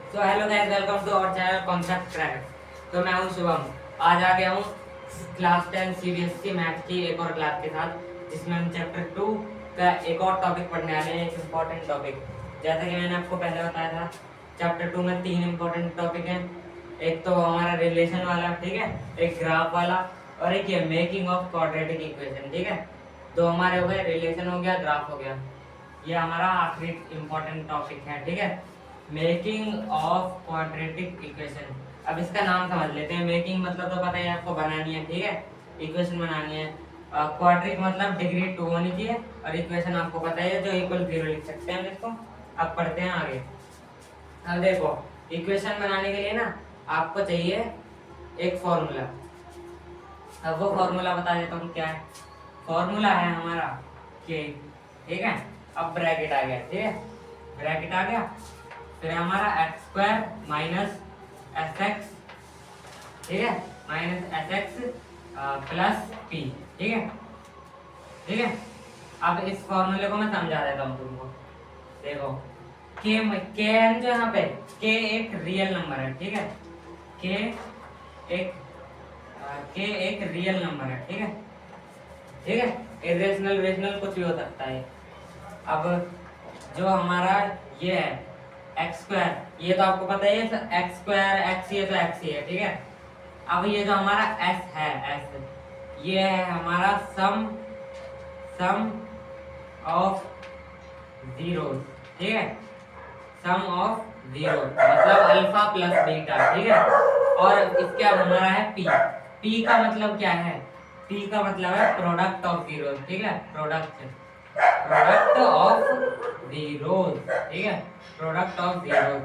So hello guys, welcome to our channel concept crack. तो मैं हूं शुभम। आज आ गया हूं क्लास 10 सीबीएसई मैथ की एक और क्लास के साथ, जिसमें हम चैप्टर 2 का एक और टॉपिक पढ़ने वाले हैं, एक इम्पॉर्टेंट टॉपिक। जैसा कि मैंने आपको पहले बताया था, चैप्टर 2 में 3 इम्पॉर्टेंट टॉपिक हैं। एक तो हमारा रिलेशन वाला, ठीक है, एक ग्राफ वाला, और एक ये मेकिंग ऑफ क्वाड्रेटिक इक्वेशन। ठीक है, दो हमारे हो गए, रिलेशन हो गया, ग्राफ हो गया। ये हमारा आखिरी इम्पॉर्टेंट टॉपिक है, ठीक है, मेकिंग ऑफ क्वाड्रेटिक इक्वेशन। अब इसका नाम समझ लेते हैं। मेकिंग मतलब तो पता है आपको, बनानी है, ठीक है, इक्वेशन बनानी है। क्वाड्रिक मतलब डिग्री 2 होनी चाहिए, और इक्वेशन आपको पता है जो इक्वल 0 लिख सकते हैं हम इसको। अब पढ़ते हैं आगे। अब देखो, इक्वेशन बनाने के लिए ना आपको चाहिए एक फॉर्मूला। अब वो फॉर्मूला बता देता हूँ क्या है। फॉर्मूला है हमारा के, ठीक है। अब ब्रैकेट आ गया, ठीक है, ब्रैकेट आ गया, फिर हमारा x square minus S x, ठीक है, minus S x plus P, ठीक है, ठीक है। अब इस फॉर्मूले को मैं समझा देता हूँ तुमको। देखो, के एन जो यहाँ पे, के एक रियल नंबर है, ठीक है, के एक के एक रियल नंबर है, ठीक है, ठीक है। इरेशनल रेशनल कुछ भी हो सकता है। अब जो हमारा ये है एक्स स्क्वायर, ये तो आपको पता ही है, एक्स स्क्वायर एक्स, ये तो एक्स ही है, ठीक है। अब ये जो हमारा एस है, एस, ये है हमारा सम सम ऑफ जीरो, ठीक है, सम ऑफ जीरो मतलब अल्फा प्लस बीटा, ठीक है। और इसके अब हमारा है पी। पी का मतलब क्या है? पी का मतलब है प्रोडक्ट ऑफ जीरो, ठीक है, प्रोडक्ट ऑफ जीरो, ठीक है, product of zero.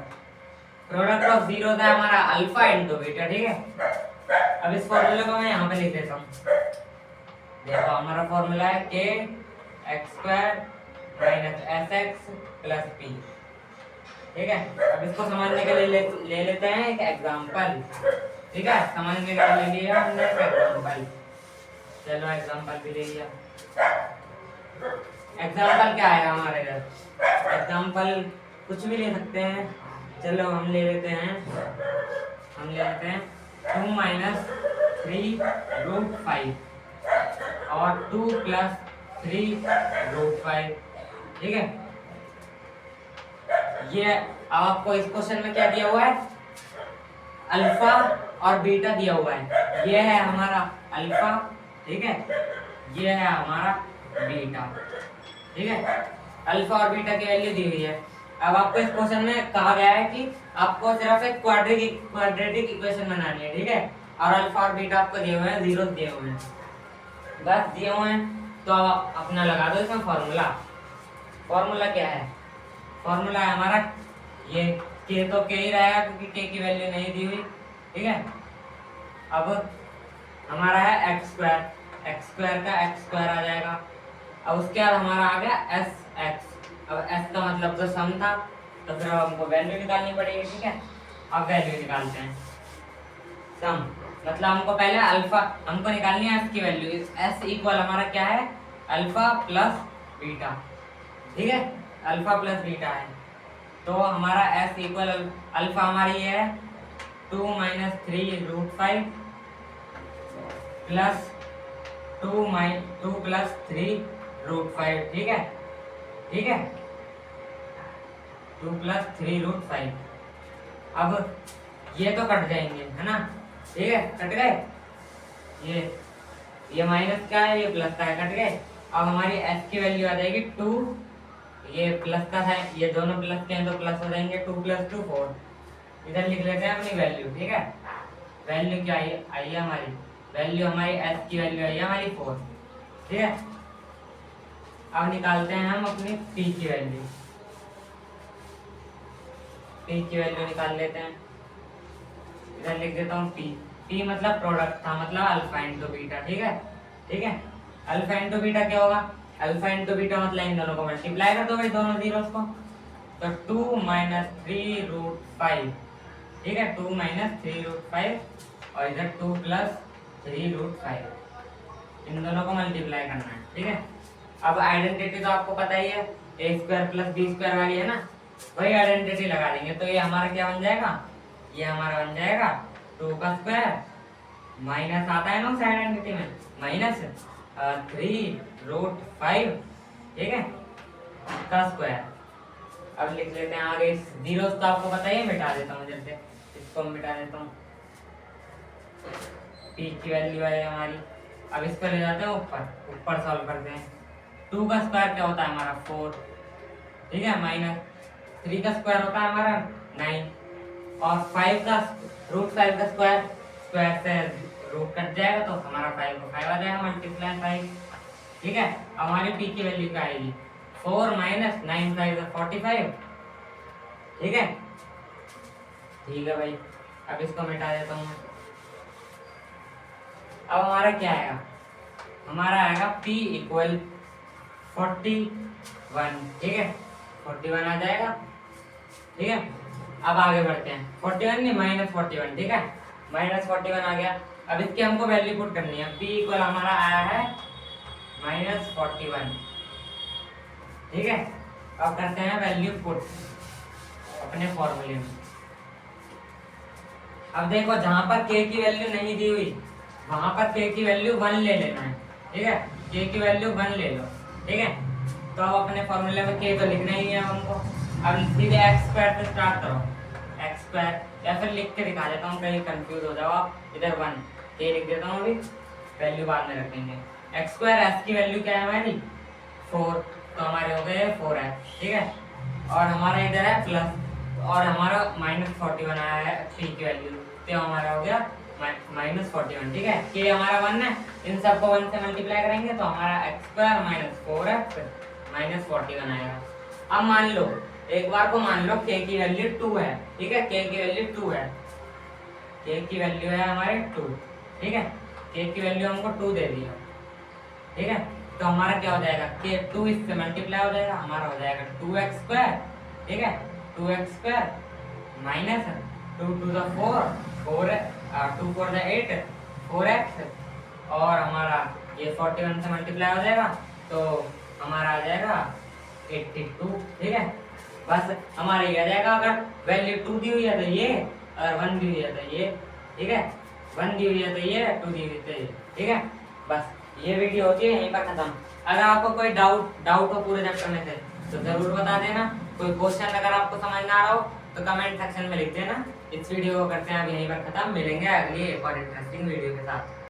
Product of zero है हमारा अल्फा इंटू बीटा, ठीक है। अब इस फॉर्मूले को मैं यहाँ पे लिख देता हूँ। देखो, हमारा फॉर्मूला है के x square minus S x plus P, ठीक है। अब इसको समझने के लिए ले लेते हैं एक एग्जांपल, ठीक है। समझने के लिए ले लिया हमने एक एग्जांपल। चलो एग्जांपल भी ले लिया। एग्जांपल क्या है हमारे इधर? एग्जांपल कुछ भी ले सकते हैं। चलो हम ले लेते हैं 2 माइनस 3 रूट 5 और 2 प्लस 3 रूट 5, ठीक है। ये आपको इस क्वेश्चन में क्या दिया हुआ है? अल्फा और बीटा दिया हुआ है। ये है हमारा अल्फा, ठीक है, ये है हमारा बीटा, ठीक है। अल्फा और बीटा की वैल्यू दी हुई है। अब आपको इस क्वेश्चन में कहा गया है कि आपको सिर्फ एक क्वाड्रेटिक इक्वेशन बनानी है, ठीक है, और अल्फा और बीटा आपको दिए हुए हैं, जीरो दिए हुए हैं, बस दिए हुए हैं। तो आप अपना लगा दो इसमें फॉर्मूला। फॉर्मूला क्या है? फॉर्मूला है हमारा ये, के तो के ही रहेगा क्योंकि के की वैल्यू नहीं दी हुई, ठीक है। अब हमारा है एक्स स्क्वायर, एक्स स्क्वायर का एक्स स्क्वायर आ जाएगा। अब उसके बाद हमारा आ गया एस एक्स। अब एस का मतलब तो सम था, तो फिर हमको वैल्यू निकालनी पड़ेगी, ठीक है। अब वैल्यू निकालते हैं। सम मतलब हमको पहले अल्फा, हमको निकालनी है एस की वैल्यू। एस इक्वल हमारा क्या है? अल्फा प्लस बीटा, ठीक है, अल्फा प्लस बीटा है। तो हमारा एस इक्वल अल्फा हमारी ये है 2 minus 3 root 5 plus 2 plus 3 root 5, ठीक है, ठीक है, 2 प्लस 3 रूट 5। अब ये तो कट जाएंगे, है ना, ठीक है, कट गए। ये माइनस का है, ये प्लस का है, कट गए। अब हमारी एस की वैल्यू आ जाएगी 2, ये प्लस का है, ये दोनों प्लस के हैं तो प्लस हो जाएंगे, 2 प्लस 2 4। इधर लिख लेते हैं अपनी वैल्यू, ठीक है। वैल्यू क्या आई है हमारी? वैल्यू हमारी एस की वैल्यू आई है हमारी 4, ठीक है। अब निकालते हैं हम अपनी पी की वैल्यू। पी की वैल्यू निकाल लेते हैं। इधर लिख देता हूँ पी। पी मतलब प्रोडक्ट था, मतलब अल्फा इंटू बीटा, ठीक है, ठीक है। अल्फा इंटू बीटा क्या होगा? अल्फा इंटू बीटा मतलब इन दोनों को मल्टीप्लाई कर दो भाई, दोनों जीरोस को। तो 2 माइनस 3 रूट 5, ठीक है, 2 माइनस 3 रूट 5 और इधर 2 प्लस 3 रूट 5, इन दोनों को मल्टीप्लाई करना है, ठीक है। अब आइडेंटिटी तो आपको पता ही है, ए स्क्वायर प्लस बी स्क्वायर वाली है ना, वही आइडेंटिटी लगा देंगे। तो ये हमारा क्या बन जाएगा, ये हमारा बन जाएगा 2 का स्क्वायर माइनस आता है ना उस आइडेंटिटी में माइनस 3√5, ठीक है, का स्क्वायर। अब लिख लेते हैं आगे जीरो, तो आपको पता ही है, मिटा देता हूँ जल्दी, इसको मिटा देता हूँ। पी की वैल्यू है हमारी। अब इसको ले जाते हैं ऊपर सॉल्व करते हैं। 2 का स्क्वायर क्या होता है हमारा 4, ठीक है, माइनस 3 का स्क्वायर होता है हमारा 9 और 5 का √5 का स्क्वायर से रूट कट जाएगा तो हमारा 5 को 5 आ जाएगा मल्टीप्लाई 5, ठीक है। अब हमारी पी की वैल्यू क्या आएगी 4 माइनस 9 5 45, ठीक है, ठीक है भाई। अब इसको मिटा देता हूँ। अब हमारा क्या आएगा, हमारा आएगा P इक्वल 41, ठीक है, 41 आ जाएगा, ठीक है। अब आगे बढ़ते हैं, 41 नहीं माइनस 41, ठीक है, माइनस 41 आ गया। अब इसकी हमको वैल्यू पुट करनी है। P इक्वल हमारा आया है माइनस 41, ठीक है। अब करते हैं वैल्यू पुट अपने फॉर्मूले में। अब देखो जहां पर k की वैल्यू नहीं दी हुई वहां पर k की वैल्यू 1 ले लेना है, ठीक है, k की वैल्यू 1 ले लो, ठीक है। तो अब अपने फॉर्मूले में k तो लिखना ही है हमको। अब सीधे x स्क्वायर से स्टार्ट करो, x स्क्वायर, या फिर लिख के दिखा देता हूँ कहीं कंफ्यूज हो जाओ आप। इधर 1 k लिख देता हूँ, अभी वैल्यू बाद में रखेंगे। x स्क्वायर s की वैल्यू क्या है हमारी 4, तो हमारे हो गए 4x, ठीक है। और हमारा इधर है प्लस, और हमारा माइनस 41 आया है p की वैल्यू, तो हमारा हो गया माइनस 41, ठीक है। k हमारा 1 है, इन सबको 1 से मल्टीप्लाई करेंगे तो हमारा x square minus 4x minus 41 आएगा। अब मान लो, एक बार को मान लो k की वैल्यू 2 है, ठीक है, k की वैल्यू 2 है, k की वैल्यू है हमारे 2, ठीक है, k की वैल्यू हमको 2 दे दिया, ठीक है। तो हमारा क्या हो जाएगा, k 2 इससे मल्टीप्लाई हो जाएगा, हमारा हो जाएगा 2x स्क्वायर, ठीक है, 2x square minus 2 to the 4 2 4 the 8 4x, और हमारा ये 41 से मल्टीप्लाई हो जाएगा तो हमारा आ जाएगा 82, ठीक है। बस हमारा ये आ जाएगा, अगर वैल्यू 2 दी हुई है तो ये, और 1 दी हुई है तो ये, ठीक है, 1 दी हुई है तो ये, 2 दी हुई है तो ये, ठीक है। बस ये वीडियो होती है यहीं पर खत्म। अगर आपको कोई डाउट हो पूरे चैप्टर में से तो जरूर बता देना। कोई क्वेश्चन अगर आपको समझ ना आ रहा हो तो कमेंट सेक्शन में लिख देना। इस वीडियो को करते हैं अब यहीं पर खत्म, मिलेंगे अगली एक और इंटरेस्टिंग वीडियो के साथ।